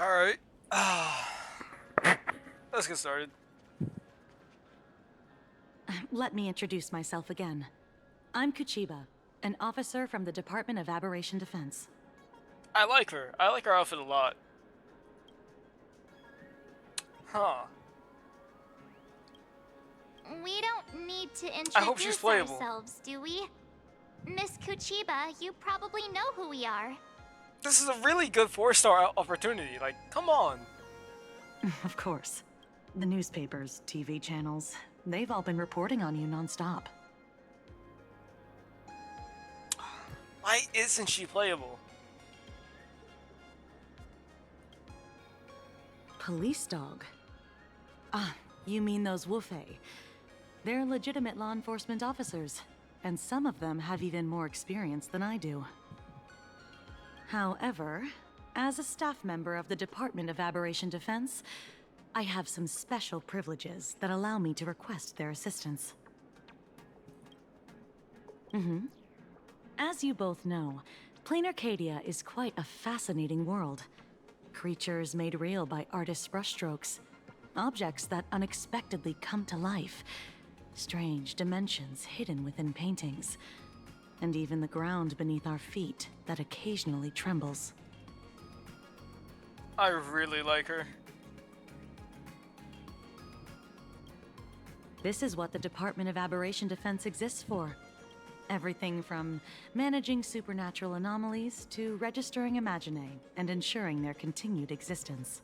Alright. Let's get started. Let me introduce myself again. I'm Kuchiba, an officer from the Department of Aberration Defense. I like her. I like her outfit a lot. Huh. We don't need to I hope she's introduce playable. ourselves, do we? Miss Kuchiba, you probably know who we are. This is a really good 4-star opportunity. Like, come on. Of course. The newspapers, TV channels, they've all been reporting on you nonstop. Why isn't she playable? Police dog? Ah, you mean those Wufei. They're legitimate law enforcement officers, and some of them have even more experience than I do. However, as a staff member of the Department of Aberration Defense, I have some special privileges that allow me to request their assistance. As you both know, Plain Arcadia is quite a fascinating world. Creatures made real by artists' brushstrokes. Objects that unexpectedly come to life. Strange dimensions hidden within paintings. And even the ground beneath our feet that occasionally trembles. I really like her. This is what the Department of Aberration Defense exists for. Everything from managing supernatural anomalies to registering Imaginae and ensuring their continued existence.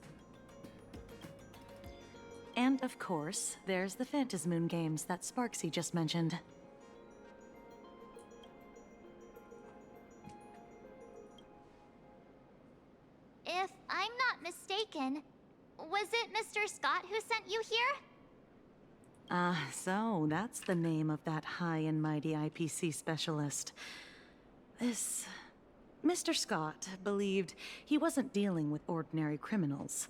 And of course, there's the Phantasmoon games that Sparksy just mentioned. If I'm not mistaken, was it Mr. Scott who sent you here? So that's the name of that high and mighty IPC specialist. This Mr. Scott believed he wasn't dealing with ordinary criminals,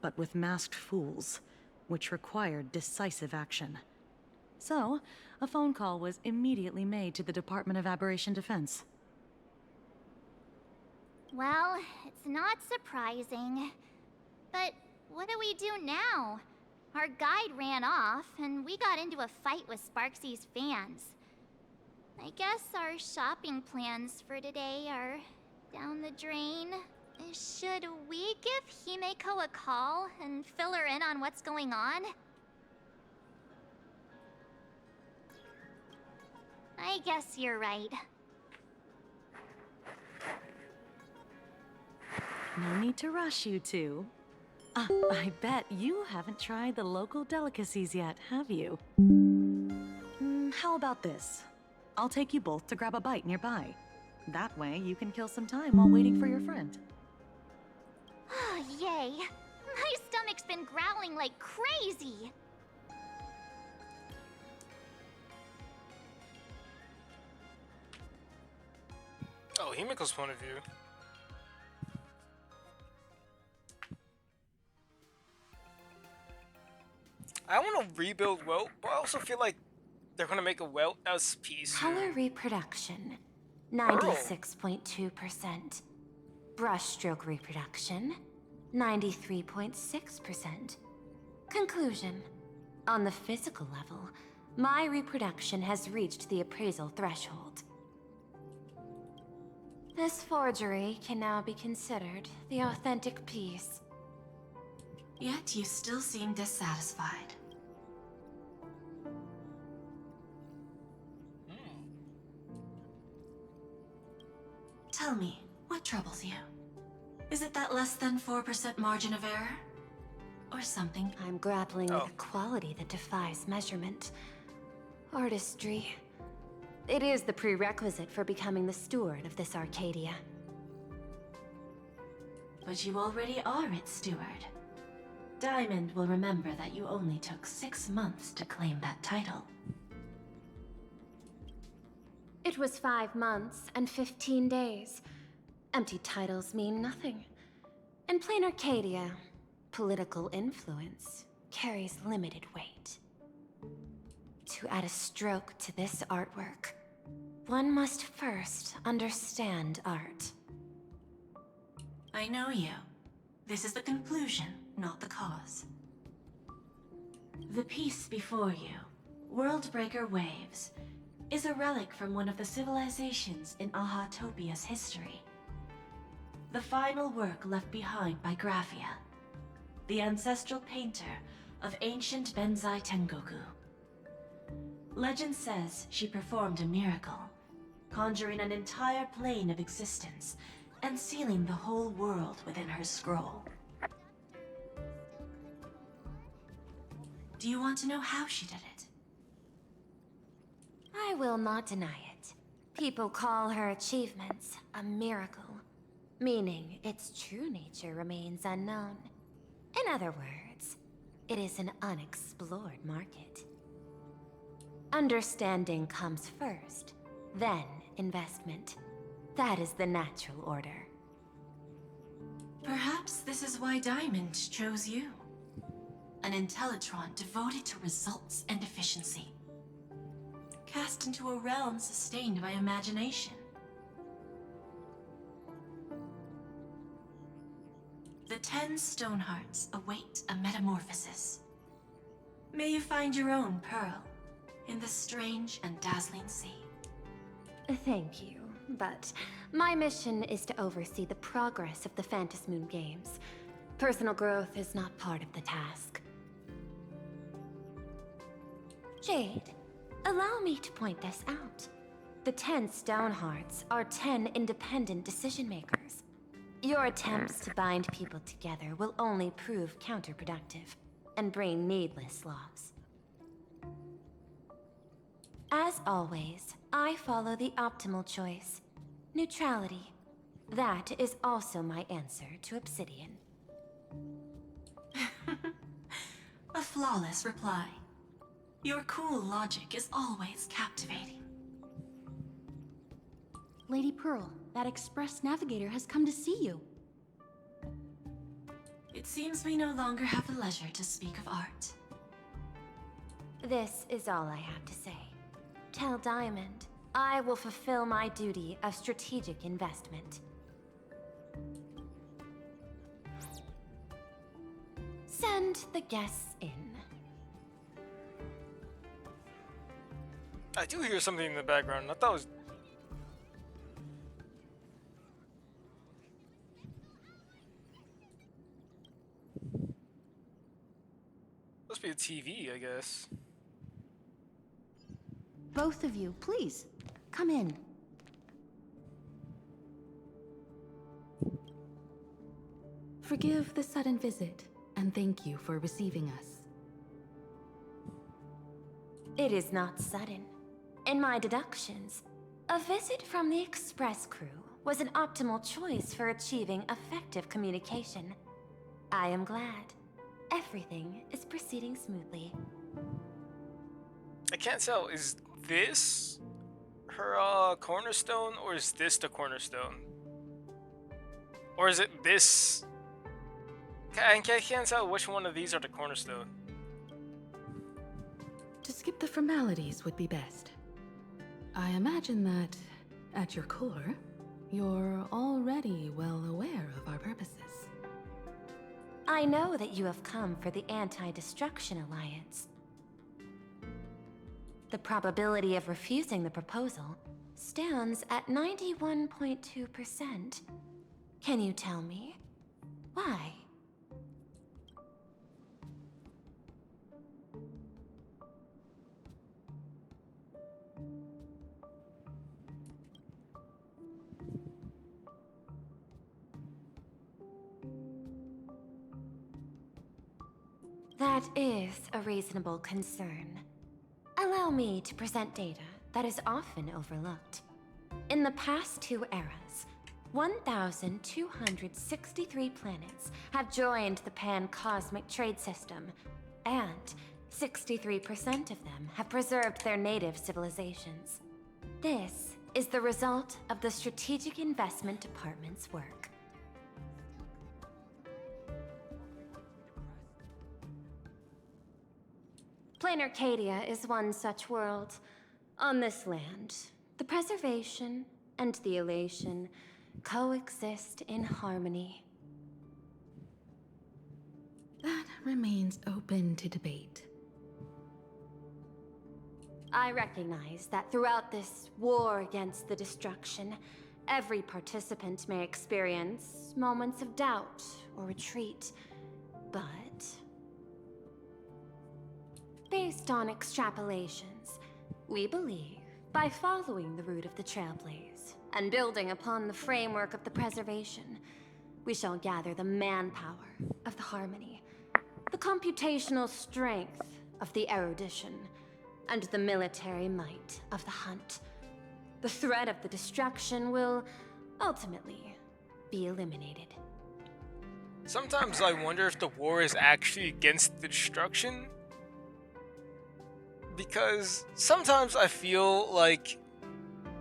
but with masked fools, which required decisive action. So, a phone call was immediately made to the Department of Aberration Defense. Well, it's not surprising. But what do we do now? Our guide ran off, and we got into a fight with Sparksy's fans. I guess our shopping plans for today are down the drain. Should we give Himeko a call and fill her in on what's going on? I guess you're right. No need to rush, you two. I bet you haven't tried the local delicacies yet, have you? How about this? I'll take you both to grab a bite nearby. That way, you can kill some time while waiting for your friend. Oh, yay. My stomach's been growling like crazy. Oh, Himiko's point of view. I want to rebuild Welt, but I also feel like they're gonna make a Welt as peace. Color reproduction, 96.2%. Brushstroke reproduction, 93.6%. Conclusion. On the physical level, my reproduction has reached the appraisal threshold. This forgery can now be considered the authentic piece. Yet you still seem dissatisfied. Tell me, what troubles you? Is it that less than 4% margin of error? Or something? I'm grappling Oh. with a quality that defies measurement. Artistry. It is the prerequisite for becoming the steward of this Arcadia. But you already are its steward. Diamond will remember that you only took 6 months to claim that title. It was 5 months and 15 days. Empty titles mean nothing. In plain Arcadia, political influence carries limited weight. To add a stroke to this artwork, one must first understand art. I know you. This is the conclusion, not the cause. The piece before you, Worldbreaker Waves, is a relic from one of the civilizations in Ahatopia's history. The final work left behind by Graphia, the ancestral painter of ancient Benzai Tengoku. Legend says she performed a miracle, conjuring an entire plane of existence and sealing the whole world within her scroll. Do you want to know how she did it? I will not deny it. People call her achievements a miracle, meaning its true nature remains unknown. In other words, it is an unexplored market. Understanding comes first, then investment. That is the natural order. Perhaps this is why Diamond chose you. An Intellitron devoted to results and efficiency. Cast into a realm sustained by imagination. The 10 Stonehearts await a metamorphosis. May you find your own pearl in this strange and dazzling sea. Thank you, but my mission is to oversee the progress of the Phantasmoon games. Personal growth is not part of the task. Jade, allow me to point this out. The 10 Stonehearts are 10 independent decision-makers. Your attempts to bind people together will only prove counterproductive and bring needless loss. As always, I follow the optimal choice. Neutrality. That is also my answer to Obsidian. A flawless reply. Your cool logic is always captivating. Lady Pearl, that Express Navigator has come to see you. It seems we no longer have the leisure to speak of art. This is all I have to say. Tell Diamond, I will fulfill my duty of strategic investment. Send the guests in. I do hear something in the background. I thought it was. Must be a TV, I guess. Both of you, please, come in. Forgive the sudden visit, and thank you for receiving us. It is not sudden. In my deductions, a visit from the Express crew was an optimal choice for achieving effective communication. I am glad. Everything is proceeding smoothly. I can't tell. Is this her cornerstone, or is this the cornerstone? Or is it this? I can't tell which one of these are the cornerstone. To skip the formalities would be best. I imagine that, at your core, you're already well aware of our purposes. I know that you have come for the Anti-Destruction Alliance. The probability of refusing the proposal stands at 91.2%. Can you tell me why? That is a reasonable concern. Allow me to present data that is often overlooked. In the past 2 eras, 1,263 planets have joined the Pan-Cosmic Trade System, and 63% of them have preserved their native civilizations. This is the result of the Strategic Investment Department's work. Plain Arcadia is one such world. On this land, the preservation and the elation coexist in harmony. remains open to debate. I recognize that throughout this war against the destruction, every participant may experience moments of doubt or retreat, but based on extrapolations, we believe by following the route of the Trailblaze and building upon the framework of the preservation, we shall gather the manpower of the Harmony, the computational strength of the erudition, and the military might of the Hunt. The threat of the destruction will ultimately be eliminated. Sometimes I wonder if the war is actually against the destruction. Because sometimes I feel like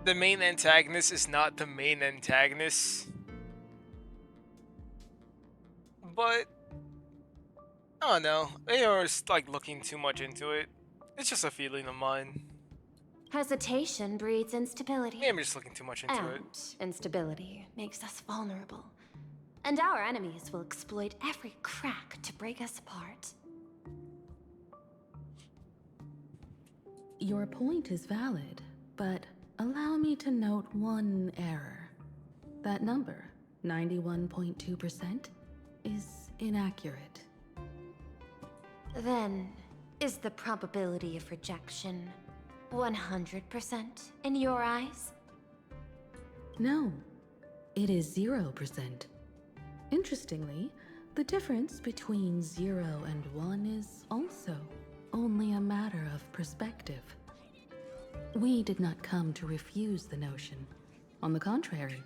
the main antagonist is not the main antagonist. But I don't know. Maybe I was like looking too much into it. It's just a feeling of mine. Hesitation breeds instability. Maybe I'm just looking too much into And it. instability makes us vulnerable. And our enemies will exploit every crack to break us apart. Your point is valid, but allow me to note one error. That number, 91.2%, is inaccurate. Then, is the probability of rejection 100% in your eyes? No, it is 0%. Interestingly, the difference between 0 and 1 is also only a matter of perspective. We did not come to refuse the notion. On the contrary,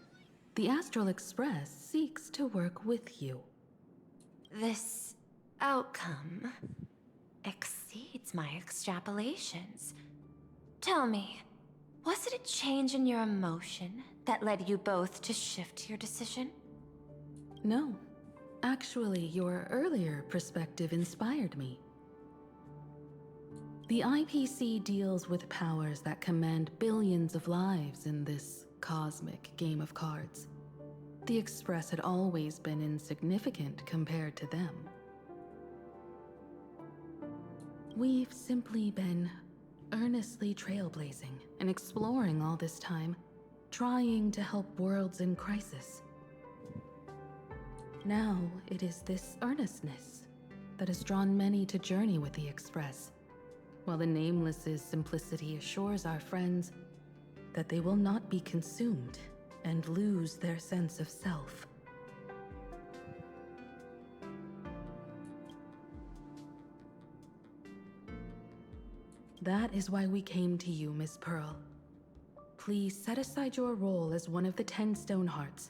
the Astral Express seeks to work with you. This outcome exceeds my extrapolations. Tell me, was it a change in your emotion that led you both to shift your decision? No, actually, your earlier perspective inspired me. The IPC deals with powers that command billions of lives in this cosmic game of cards. The Express had always been insignificant compared to them. We've simply been earnestly trailblazing and exploring all this time, trying to help worlds in crisis. Now it is this earnestness that has drawn many to journey with the Express, while the Nameless's simplicity assures our friends that they will not be consumed and lose their sense of self. That is why we came to you, Miss Pearl. Please set aside your role as one of the 10 Stonehearts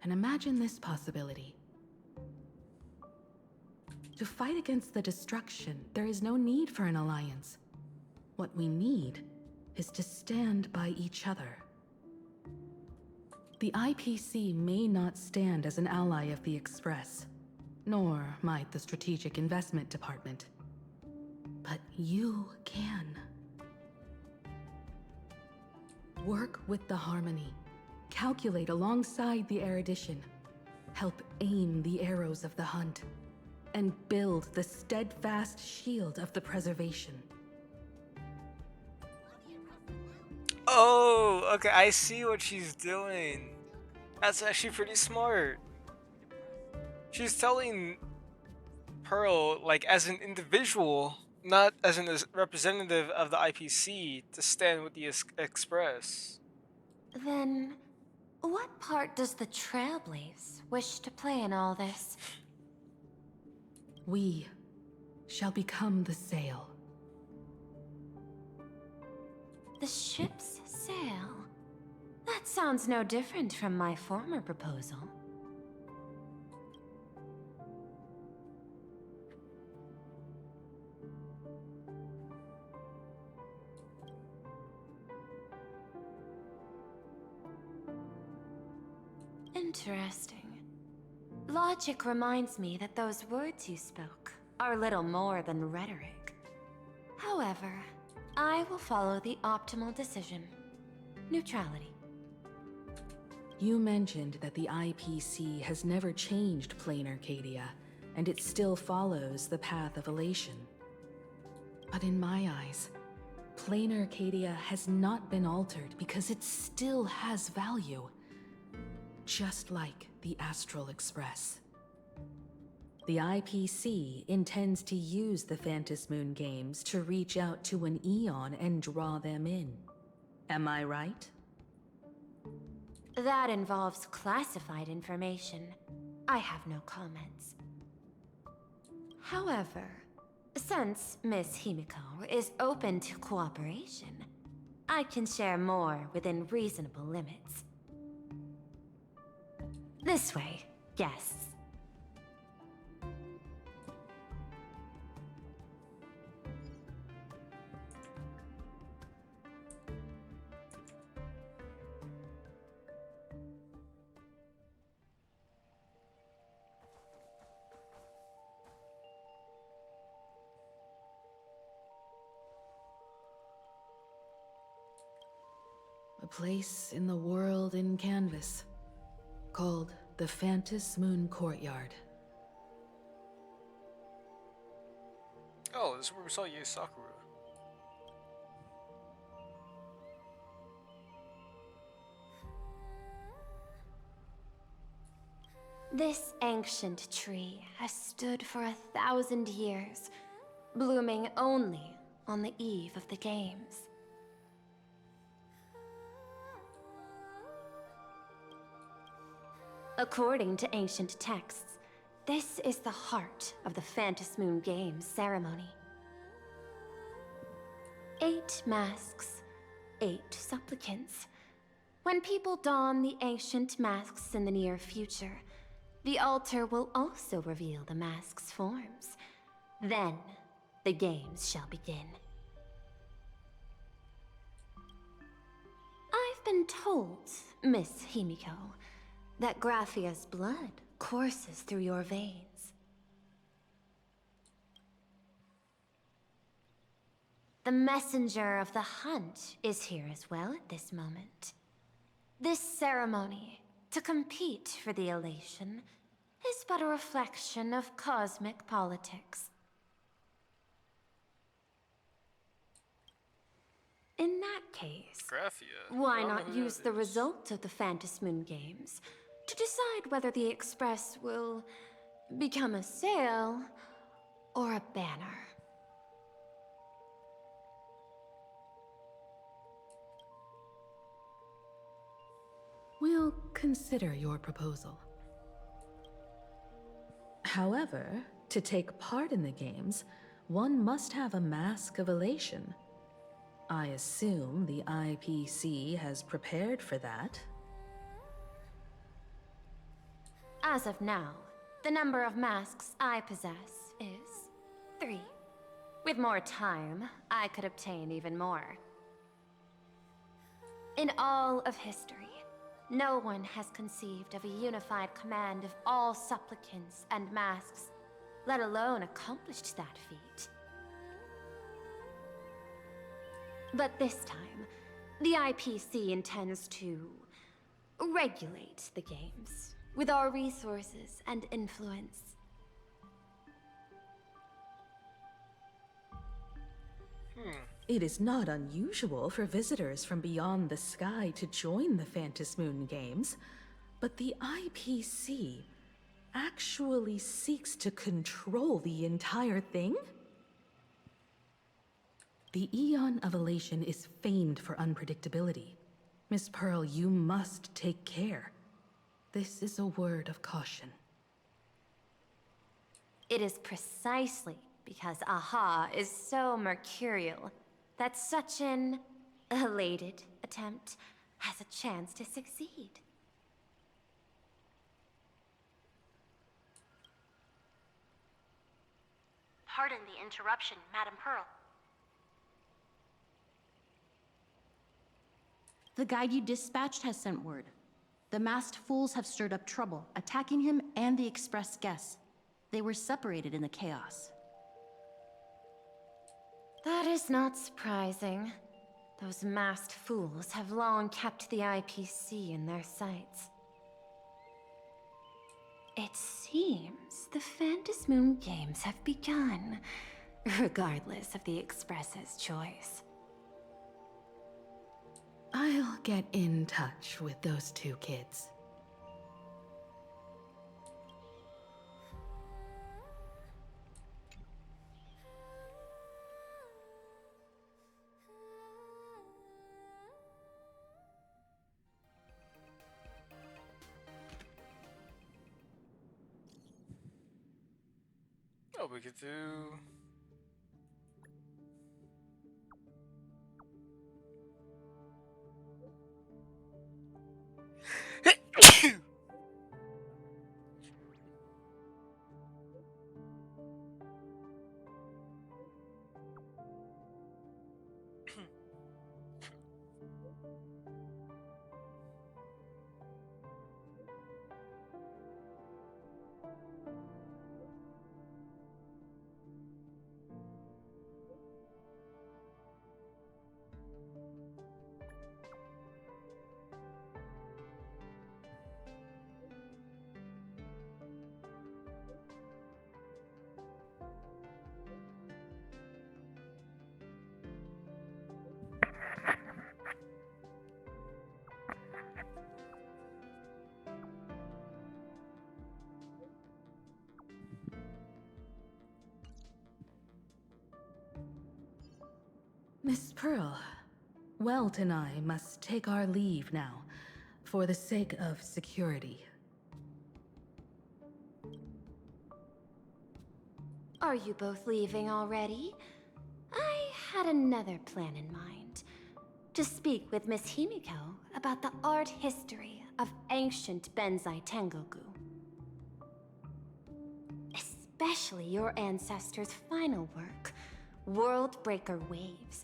and imagine this possibility. To fight against the destruction, there is no need for an alliance. What we need is to stand by each other. The IPC may not stand as an ally of the Express, nor might the Strategic Investment Department. But you can. Work with the Harmony. Calculate alongside the erudition. Help aim the arrows of the Hunt. And build the steadfast shield of the preservation. Oh, okay, I see what she's doing. That's actually pretty smart. She's telling Pearl, like, as an individual, not as a representative of the IPC, to stand with the Express. Then, what part does the Trailblaze wish to play in all this? We shall become the sail. The ship's sail? That sounds no different from my former proposal. Interesting. Logic reminds me that those words you spoke are little more than rhetoric. However, I will follow the optimal decision. Neutrality. You mentioned that the IPC has never changed Plain Arcadia, and it still follows the path of elation. But in my eyes, plain Arcadia has not been altered because it still has value. Just like the Astral Express. The IPC intends to use the Phantasmoon games to reach out to an Eon and draw them in. Am I right? That involves classified information. I have no comments. However, since Miss Himiko is open to cooperation, I can share more within reasonable limits. This way, guests. A place in the world in canvas, called the Phantasmoon Courtyard. Oh, this is where we saw Yae Sakura. This ancient tree has stood for 1,000 years, blooming only on the eve of the games. According to ancient texts, this is the heart of the Phantasmoon Games ceremony. 8 masks, 8 supplicants. When people don the ancient masks in the near future, the altar will also reveal the masks' forms. Then, the games shall begin. I've been told, Miss Himiko, that Graphia's blood courses through your veins. The messenger of the hunt is here as well at this moment. This ceremony, to compete for the elation, is but a reflection of cosmic politics. In that case, Graphia. why I don't know not who use that the is. result of the Phantasmoon Games to decide whether the Express will become a sail or a banner? We'll consider your proposal. However, to take part in the games, one must have a mask of elation. I assume the IPC has prepared for that. As of now, the number of masks I possess is 3. With more time, I could obtain even more. In all of history, no one has conceived of a unified command of all supplicants and masks, let alone accomplished that feat. But this time, the IPC intends to regulate the games with our resources and influence. It is not unusual for visitors from beyond the sky to join the Phantasmoon Games, but the IPC actually seeks to control the entire thing? The Eon of Elation is famed for unpredictability. Miss Pearl, you must take care. This is a word of caution. It is precisely because Aha is so mercurial that such an elated attempt has a chance to succeed. Pardon the interruption, Madam Pearl. The guide you dispatched has sent word. The masked fools have stirred up trouble, attacking him and the express guests. They were separated in the chaos. That is not surprising. Those masked fools have long kept the IPC in their sights. It seems the Phantasmoon games have begun, regardless of the Express's choice. I'll get in touch with those two kids. Oh, we could do. Miss Pearl, Welt and I must take our leave now, for the sake of security. Are you both leaving already? I had another plan in mind. To speak with Miss Himiko about the art history of ancient Benzai Tengoku. Especially your ancestors' final work, World Breaker Waves,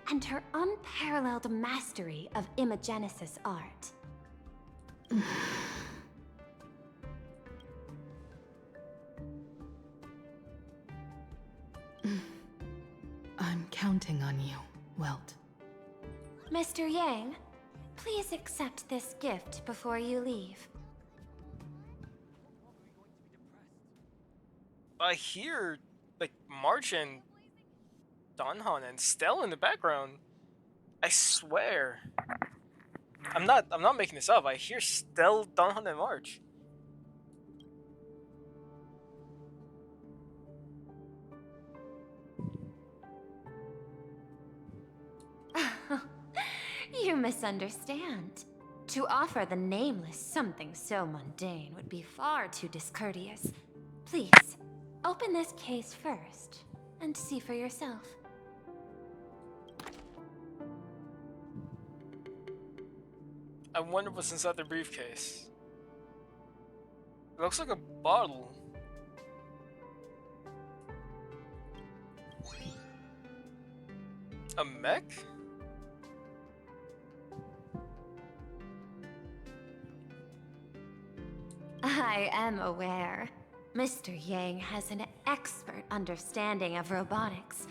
and her unparalleled mastery of imagenesis art. I'm counting on you, Welt. Mr. Yang, please accept this gift before you leave. I hear like March and Danhan and Stell in the background. I swear. I'm not making this up. I hear Stell, Danhan, and March. You misunderstand. To offer the Nameless something so mundane would be far too discourteous. Please, open this case first, and see for yourself. I wonder what's inside the briefcase. It looks like a bottle. A mech? I am aware. Mr. Yang has an expert understanding of robotics.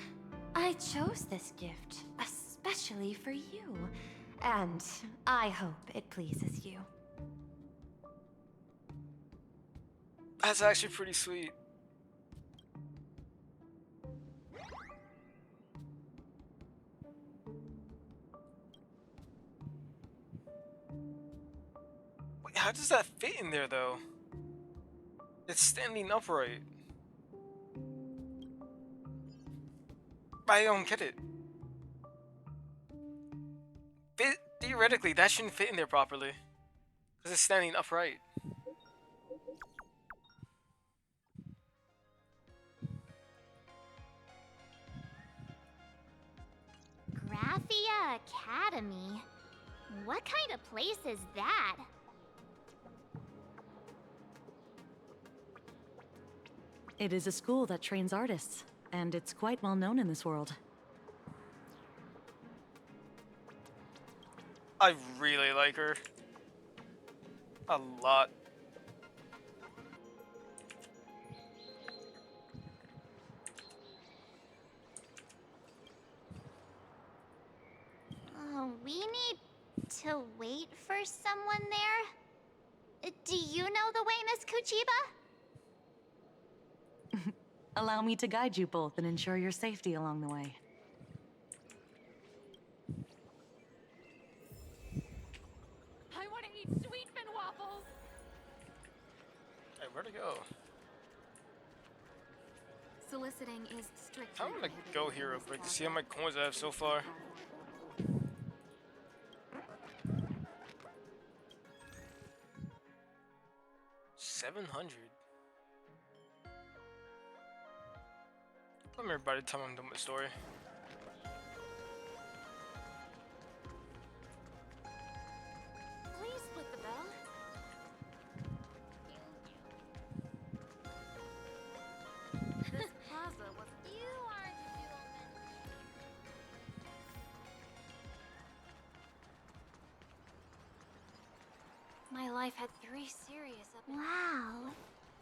I chose this gift especially for you, and I hope it pleases you. That's actually pretty sweet. Wait, how does that fit in there though? It's standing upright. I don't get it. Theoretically, that shouldn't fit in there properly. Because it's standing upright. Graphia Academy? What kind of place is that? It is a school that trains artists, and it's quite well known in this world. I really like her. A lot. We need to wait for someone there? Do you know the way, Miss Kuchiba? Allow me to guide you both and ensure your safety along the way. I want to eat sweet fin waffles. Hey, where'd it go? Soliciting is strictly I'm gonna go here real quick to see how many coins I have so far. $700. Come here by the time I'm done with the story. Please split the bell. This plaza was. You aren't My life had 3 serious Wow.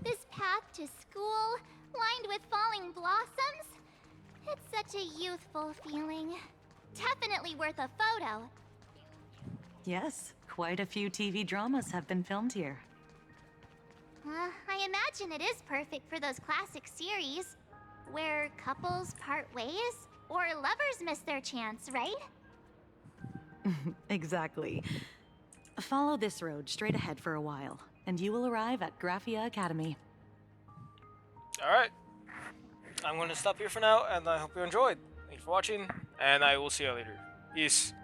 This path to school, lined with falling blossoms. It's such a youthful feeling. Definitely worth a photo. Yes, quite a few TV dramas have been filmed here. I imagine it is perfect for those classic series where couples part ways or lovers miss their chance, right? Exactly. Follow this road straight ahead for a while, and you will arrive at Graphia Academy. Alright. I'm gonna stop here for now, and I hope you enjoyed. Thank you for watching, and I will see you later. Peace.